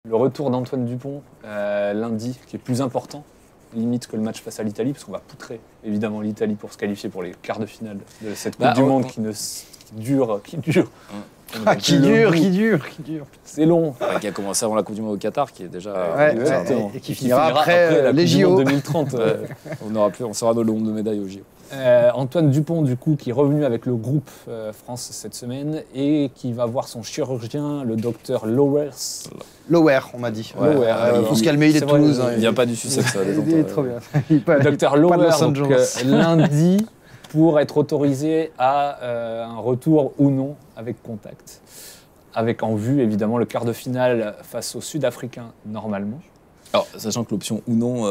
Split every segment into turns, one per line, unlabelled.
Le retour d'Antoine Dupont lundi, qui est plus important, limite que le match face à l'Italie, parce qu'on va poutrer évidemment l'Italie pour se qualifier pour les quarts de finale de cette Coupe du Monde qui dure.
Qui dure.
C'est long.
Qui a commencé avant la Coupe du Monde au Qatar, qui est déjà...
et qui finira après
la
les
Coupe du Monde
JO.
2030.
On saura le nombre de médailles aux JO.
Antoine Dupont, du coup, qui est revenu avec le groupe France cette semaine et qui va voir son chirurgien, le docteur Lowers.
Lower, on m'a dit.
Ouais,
Il faut se calmer, il est de Toulouse.
Il vient pas du Sussex, ça.
Il est trop bien.
Le docteur Lowers, lundi, pour être autorisé à un retour ou non avec contact. Avec en vue, évidemment, le quart de finale face aux Sud-Africains, normalement.
Alors, sachant que l'option ou non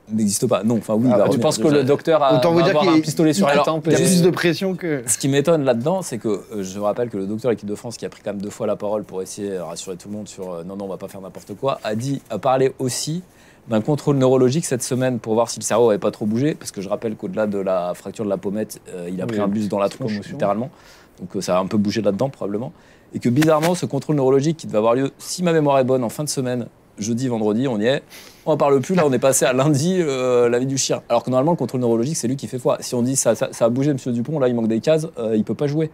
n'existe pas. Non, enfin oui.
Tu penses que le docteur va avoir un pistolet sur la tempe?
Il y a plus de pression que...
Ce qui m'étonne là-dedans, c'est que je rappelle que le docteur de l'équipe de France, qui a pris quand même 2 fois la parole pour essayer de rassurer tout le monde sur non, on va pas faire n'importe quoi, a parlé aussi d'un contrôle neurologique cette semaine pour voir si le cerveau n'avait pas trop bougé, parce que je rappelle qu'au-delà de la fracture de la pommette, il a pris un bus dans la tronche, littéralement. Donc ça a un peu bougé là-dedans, probablement. Et que bizarrement, ce contrôle neurologique qui devait avoir lieu, si ma mémoire est bonne, en fin de semaine, jeudi, vendredi, on y est. On n'en parle plus, là on est passé à lundi, la vie du chien. Alors que normalement le contrôle neurologique c'est lui qui fait foi. Si on dit ça a bougé monsieur Dupont, là il manque des cases, il peut pas jouer.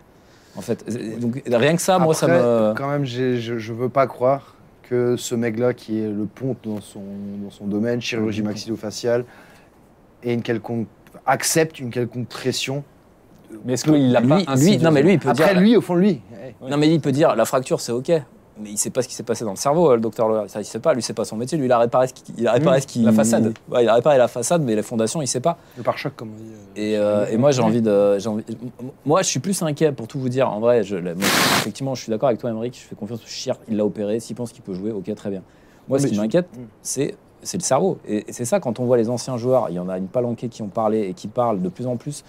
En fait. Donc rien que ça,
après,
moi ça me...
Quand même, je veux pas croire que ce mec-là qui est le ponte dans son domaine, chirurgie maxillofaciale, accepte une quelconque pression.
Mais est-ce qu'il l'a pas
non mais lui il peut
après,
dire...
lui, au fond de lui.
Non mais il peut dire, la fracture c'est ok. Mais il sait pas ce qui s'est passé dans le cerveau, le docteur Lower. Ça, il sait pas, lui, c'est pas son métier. Lui, il a réparé
la façade.
Ouais, il a réparé la façade, mais les fondations, il sait pas.
Le pare-choc, comme on dit.
Et moi, moi, je suis plus inquiet, pour tout vous dire. En vrai, effectivement, je suis d'accord avec toi, Aymeric. Je fais confiance au Chir. Il l'a opéré. S'il pense qu'il peut jouer, ok, très bien. Moi, ce qui m'inquiète, c'est le cerveau. Et c'est ça, quand on voit les anciens joueurs, il y en a une palanquée qui ont parlé et qui parlent de plus en plus,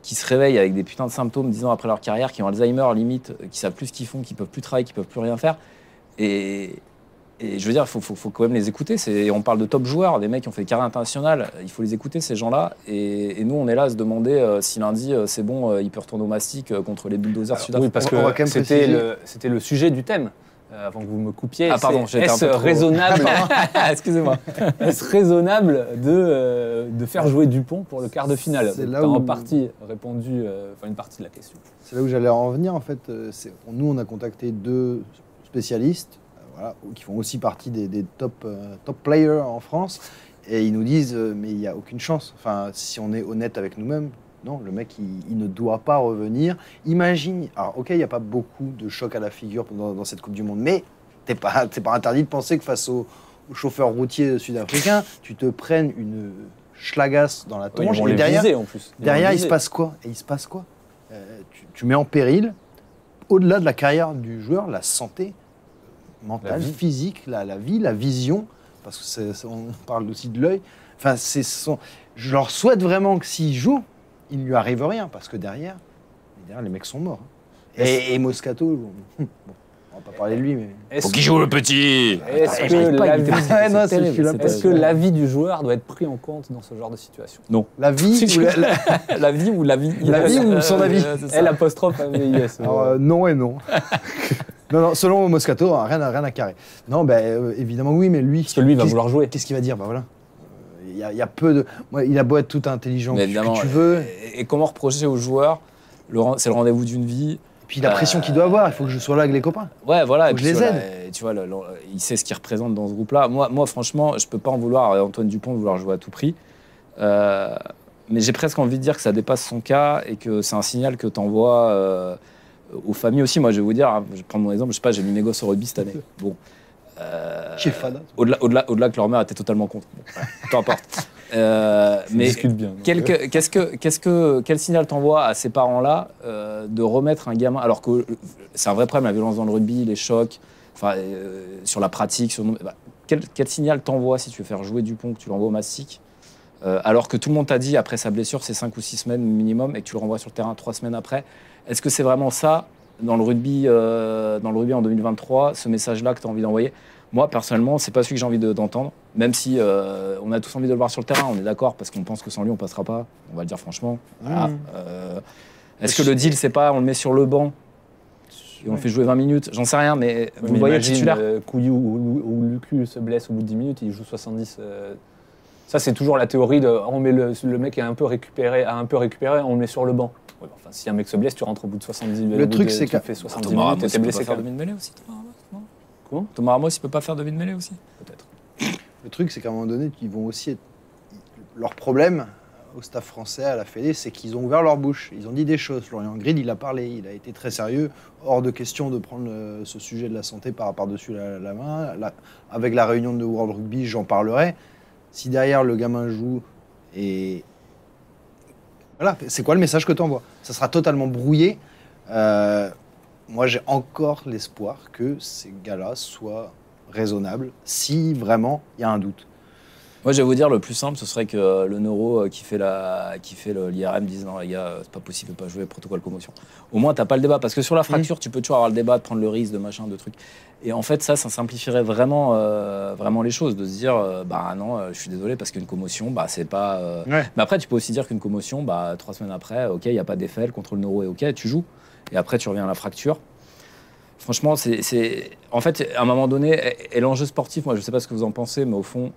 qui se réveillent avec des putains de symptômes 10 ans après leur carrière, qui ont Alzheimer limite, qui savent plus ce qu'ils font, qui peuvent plus travailler, qui peuvent plus rien faire. Et je veux dire, il faut quand même les écouter. On parle de top joueurs, des mecs qui ont fait carrière internationale. Il faut les écouter, ces gens-là. Et nous, on est là à se demander si lundi, c'est bon, il peut retourner au mastic contre les bulldozers sud-africains.
Oui, parce que c'était le sujet du thème. Avant que vous me coupiez,
est-ce
raisonnable
excusez-moi.
Est-ce raisonnable de faire jouer Dupont pour le quart de finale? Tu as en partie répondu, une partie de la question.
C'est là où j'allais en venir, en fait. Nous, on a contacté 2 spécialistes qui font aussi partie des top players en France. Et ils nous disent, mais il n'y a aucune chance. Enfin, si on est honnête avec nous-mêmes, non, le mec, il ne doit pas revenir. Imagine, alors ok, il n'y a pas beaucoup de chocs à la figure dans cette Coupe du Monde, mais t'es pas interdit de penser que face aux chauffeurs routiers sud-africains, tu te prennes une schlagasse dans la tronche.
Et derrière, en plus.
Il se passe quoi? Tu mets en péril, au-delà de la carrière du joueur, la santé mentale, physique, la vie, la vision, parce que on parle aussi de l'œil. Enfin, je leur souhaite vraiment que s'ils jouent, il ne lui arrive rien, parce que derrière les mecs sont morts. Et Moscato, bon, on va pas parler de lui, mais...
Faut qu'il joue le petit.
Est-ce que l'avis du joueur doit être pris en compte dans ce genre de situation?
Non.
La vie
la vie ou la vie?
La vie ou son avis?
L''apostrophe AVIS.
Non et non. Non, selon Moscato, rien à carrer. Non, évidemment oui, mais lui...
Parce que lui, il va vouloir jouer.
Qu'est-ce qu'il va dire? Voilà. Il y a peu de... il a beau être tout intelligent que tu veux.
Et comment reprocher aux joueurs, c'est le rendez-vous d'une vie.
Et puis la pression qu'il doit avoir, il faut que je sois là avec les copains.
Ouais, voilà.
Faut que je les aide.
Tu vois, il sait ce qu'il représente dans ce groupe-là. Moi, franchement, je peux pas en vouloir à Antoine Dupont de vouloir jouer à tout prix. Mais j'ai presque envie de dire que ça dépasse son cas et que c'est un signal que tu envoies aux familles aussi. Moi, je vais vous dire, je vais prendre mon exemple, je sais pas, j'ai mis mes gosses au rugby cette année. Bon. Au-delà que leur mère était totalement contre. Bon, peu importe. Mais
bien,
quel signal t'envoie à ces parents-là de remettre un gamin, alors que c'est un vrai problème, la violence dans le rugby, les chocs, sur la pratique, quel signal t'envoie si tu veux faire jouer Dupont, que tu l'envoies au mastic, alors que tout le monde t'a dit après sa blessure c'est 5 ou 6 semaines minimum et que tu le renvoies sur le terrain 3 semaines après? Est-ce que c'est vraiment ça dans le rugby en 2023, ce message-là que tu as envie d'envoyer? Moi, personnellement, c'est pas celui que j'ai envie d'entendre, même si on a tous envie de le voir sur le terrain, on est d'accord, parce qu'on pense que sans lui, on passera pas, on va le dire franchement. Voilà. Est-ce que le deal, c'est pas on le met sur le banc et on fait jouer 20 minutes. J'en sais rien, mais vous voyez le titulaire.
Couillou ou Lucu se blesse au bout de 10 minutes, il joue 70. Ça, c'est toujours la théorie de on met le mec a un peu récupéré, on le met sur le banc. Ouais, enfin, si un mec se blesse, tu rentres au bout de 70 minutes.
Le truc, c'est
que tu fais 70
Thomas
minutes
Ramos,
et t'es blessé.
Il peut pas faire demi de mêlée aussi, Thomas Ramos.
Comment
Thomas Ramos, il peut pas faire demi de mêlée aussi.
Peut-être.
Le truc, c'est qu'à un moment donné, ils vont aussi être... Leur problème au staff français, à la Fédé, c'est qu'ils ont ouvert leur bouche. Ils ont dit des choses. Florian Grill, il a parlé, il a été très sérieux. Hors de question de prendre ce sujet de la santé par-dessus la main. Avec la réunion de World Rugby, j'en parlerai. Si derrière, le gamin joue et... Voilà, c'est quoi le message que tu envoies? Ça sera totalement brouillé. Moi, j'ai encore l'espoir que ces gars-là soient raisonnables, si vraiment il y a un doute.
Moi, je vais vous dire, le plus simple, ce serait que le neuro qui fait l'IRM dise non, les gars, c'est pas possible de pas jouer, protocole commotion. Au moins, t'as pas le débat. Parce que sur la fracture, tu peux toujours avoir le débat, de prendre le risque, de machin, de trucs. Et en fait, ça simplifierait vraiment, vraiment les choses, de se dire, bah non, je suis désolé, parce qu'une commotion, bah c'est pas.
Ouais.
Mais après, tu peux aussi dire qu'une commotion, bah 3 semaines après, ok, il n'y a pas d'effet, le contrôle neuro est ok, tu joues. Et après, tu reviens à la fracture. Franchement, en fait, à un moment donné, et l'enjeu sportif, moi, je sais pas ce que vous en pensez, mais au fond,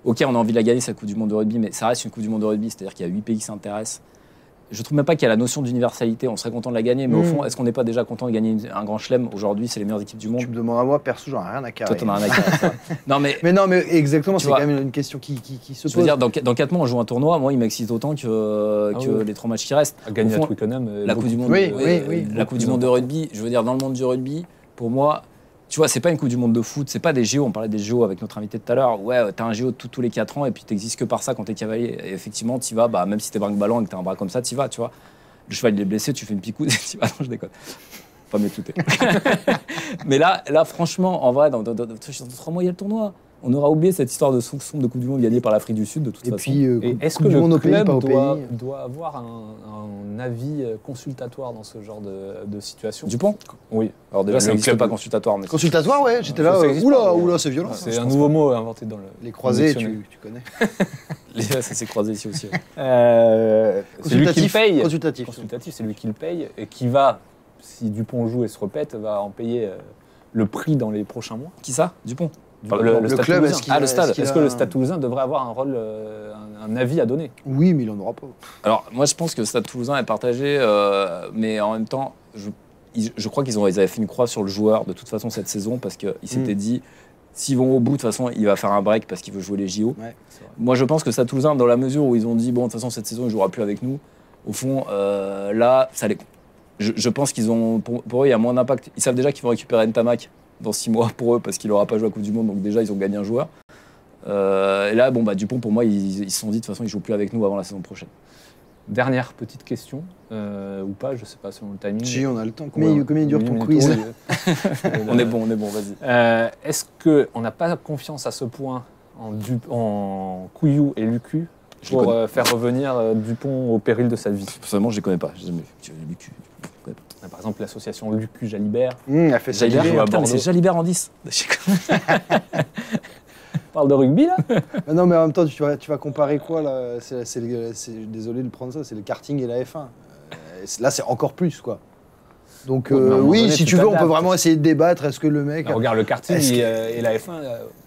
ok, on a envie de la gagner, cette Coupe du Monde de rugby, mais ça reste une Coupe du Monde de rugby, c'est-à-dire qu'il y a 8 pays qui s'intéressent. Je trouve même pas qu'il y a la notion d'universalité, on serait content de la gagner, mais au fond, est-ce qu'on n'est pas déjà content de gagner un grand chelem? Aujourd'hui, c'est les meilleures équipes du monde.
Tu me demandes à moi, perso, j'en ai rien à carrer.
Toi, t'en as rien à carrer. Non, mais
exactement, c'est quand même une question qui se pose.
Je veux dire, dans 4 mois, on joue un tournoi, moi, il m'excite autant que les 3 matchs qui restent.
À gagner à Twickenham.
La Coupe du Monde, la Coupe du Monde de rugby, je veux dire, dans le monde du rugby, pour moi, tu vois, c'est pas une Coupe du Monde de foot, c'est pas des JO, on parlait des JO avec notre invité tout à l'heure. Ouais, t'as un JO tous les 4 ans et puis t'existes que par ça quand t'es cavalier. Et effectivement, t'y vas, bah, même si t'es brinque-ballant et que t'as un bras comme ça, t'y vas, tu vois. Le cheval il est blessé, tu fais une picouse et t'y vas. Non, je déconne. Pas m'écouter. Mais là, franchement, en vrai, dans 3 mois, il y a le tournoi. On aura oublié cette histoire de soupçon de Coupe du Monde gagnée par l'Afrique du Sud, de toute façon.
Puis,
et est-ce que le club doit avoir un avis consultatoire dans ce genre de situation?
Dupont?
Oui.
Alors déjà, ça n'existe pas consultatoire. Mais
consultatoire, ouais, j'étais là. Oula, c'est violent.
C'est un nouveau mot inventé dans le.
Les croisés, tu connais.
Ça s'est croisé ici aussi.
C'est lui qui le paye.
Consultatif,
c'est lui qui le paye et qui va, si Dupont joue et se répète, va en payer le prix dans les prochains mois.
Qui ça? Dupont?
Le
Stade
club,
Toulousain.
le stade.
Est-ce que le Stade Toulousain devrait avoir un rôle, un avis à donner?
Oui, mais il n'en aura pas.
Alors, moi, je pense que le Stade Toulousain est partagé, mais en même temps, je crois qu'ils avaient fait une croix sur le joueur de toute façon cette saison parce qu'ils s'étaient dit, s'ils vont au bout, de toute façon, il va faire un break parce qu'il veut jouer les JO.
Ouais,
moi, je pense que Stade Toulousain, dans la mesure où ils ont dit, bon, de toute façon, cette saison, il ne jouera plus avec nous, au fond, là, ça les... Je pense qu'ils ont, pour eux, il y a moins d'impact. Ils savent déjà qu'ils vont récupérer Ntamak dans 6 mois pour eux parce qu'il n'aura pas joué à la Coupe du Monde, donc déjà ils ont gagné un joueur. Et là, bon, bah, Dupont, pour moi, ils se sont dit de toute façon, il ne joue plus avec nous avant la saison prochaine.
Dernière petite question, ou pas, je ne sais pas selon le timing.
Si, on a le temps. Combien il dure ton quiz?
On est bon, vas-y.
Est-ce qu'on n'a pas confiance à ce point en Couillou et Lucu pour faire revenir Dupont au péril de sa vie?
Personnellement, je ne les connais pas. J'ai jamais vu Lucu.
Par exemple, l'association Lucu-Jalibert.
Elle fait ça.
C'est Jalibert en 10.
On
parle de rugby, là.
Non, mais en même temps, tu vas comparer quoi, là? Désolé de prendre ça, c'est le karting et la F1. Là, c'est encore plus, quoi. Donc, oui, si tu veux, on peut vraiment essayer de débattre. Est-ce que le mec...
Alors, regarde, le karting et la F1...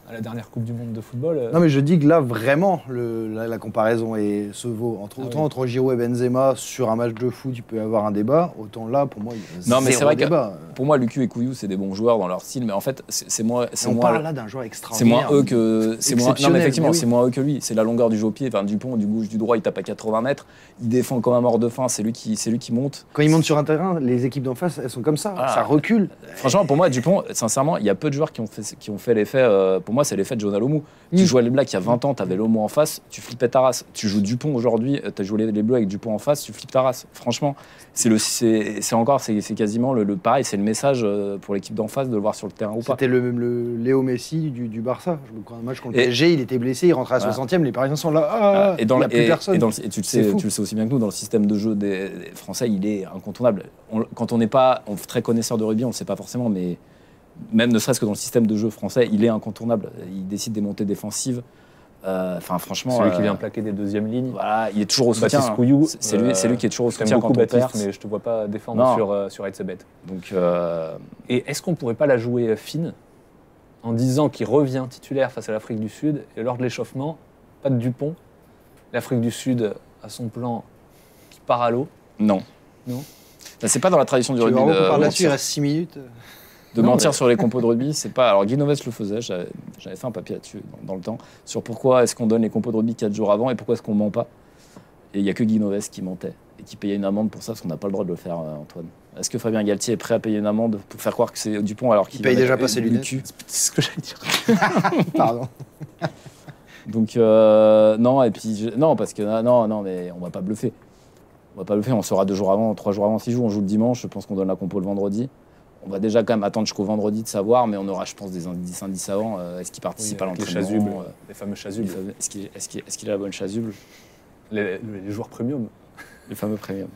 à la dernière Coupe du Monde de football.
Non, mais je dis que là, vraiment, la comparaison se vaut. Entre Giroud et Benzema, sur un match de foot, il peut y avoir un débat. Autant là, pour moi, il y a
mais c'est vrai
débat.
Pour moi, Lucu et Couillou, c'est des bons joueurs dans leur style, mais en fait, c'est moins.
On parle là d'un joueur extraordinaire.
C'est moins eux que. Non, mais effectivement, c'est moins eux que lui. C'est la longueur du jeu au pied. Enfin, Dupont, du gauche, du droit, il tape à 80 mètres. Il défend comme un mort de faim. C'est lui qui monte.
Quand il monte sur un terrain, les équipes d'en face, elles sont comme ça. Ça recule.
Franchement, pour moi, Dupont, sincèrement, il y a peu de joueurs qui ont fait l'effet. Pour moi, c'est l'effet de Jonah Lomu. Tu jouais les Blacks il y a 20 ans, t'avais Lomu en face, tu flippais ta race. Tu joues Dupont aujourd'hui, t'as joué les Bleus avec Dupont en face, tu flippes ta race. Franchement, c'est quasiment le pareil, c'est le message pour l'équipe d'en face de le voir sur le terrain ou pas.
C'était le Léo Messi du Barça. Je me crois un match contre le PSG, il était blessé, il rentrait à 60e, les Parisiens sont là. Il n'y a plus personne.
Et tu le sais aussi bien que nous, dans le système de jeu des Français, il est incontournable. Quand on n'est pas très connaisseur de rugby, on ne le sait pas forcément, mais même ne serait-ce que dans le système de jeu français, il est incontournable. Il décide des montées défensives. Enfin, franchement.
Celui qui vient plaquer des deuxièmes lignes.
Voilà, il est toujours au soutien.
Baptiste Couillou.
C'est lui qui est toujours au soutien
beaucoup
quand on
Baptiste,
perce.
mais je te vois pas défendre sur Etzebeth.
Donc,
Et est-ce qu'on pourrait pas la jouer fine en disant qu'il revient titulaire face à l'Afrique du Sud et lors de l'échauffement, pas de Dupont, l'Afrique du Sud a son plan qui part à l'eau.
Non. C'est pas dans la tradition du rugby.
Là-dessus, il reste 6 minutes.
De mentir sur les compos de rugby, c'est pas. Alors Guy Novès le faisait, j'avais fait un papier là-dessus dans le temps, sur pourquoi est-ce qu'on donne les compos de rugby 4 jours avant et pourquoi est-ce qu'on ment pas. Et il n'y a que Guy Novès qui mentait et qui payait une amende pour ça, parce qu'on n'a pas le droit de le faire, Antoine. Est-ce que Fabien Galtier est prêt à payer une amende pour faire croire que c'est Dupont alors qu'il
paye déjà pas ses lunettes?
C'est ce que j'allais dire.
Pardon.
Donc non, et puis non, parce que non, mais on va pas bluffer. On saura 2 jours avant, 3 jours avant s'il joue. On joue le dimanche, je pense qu'on donne la compo le vendredi. On va déjà quand même attendre jusqu'au vendredi de savoir, mais on aura, je pense, des indices avant. Est-ce qu'il participe à l'entraînement?
Les fameux chasubles.
Est-ce qu'il a la bonne chasuble?
Les joueurs premium.
Les fameux premium.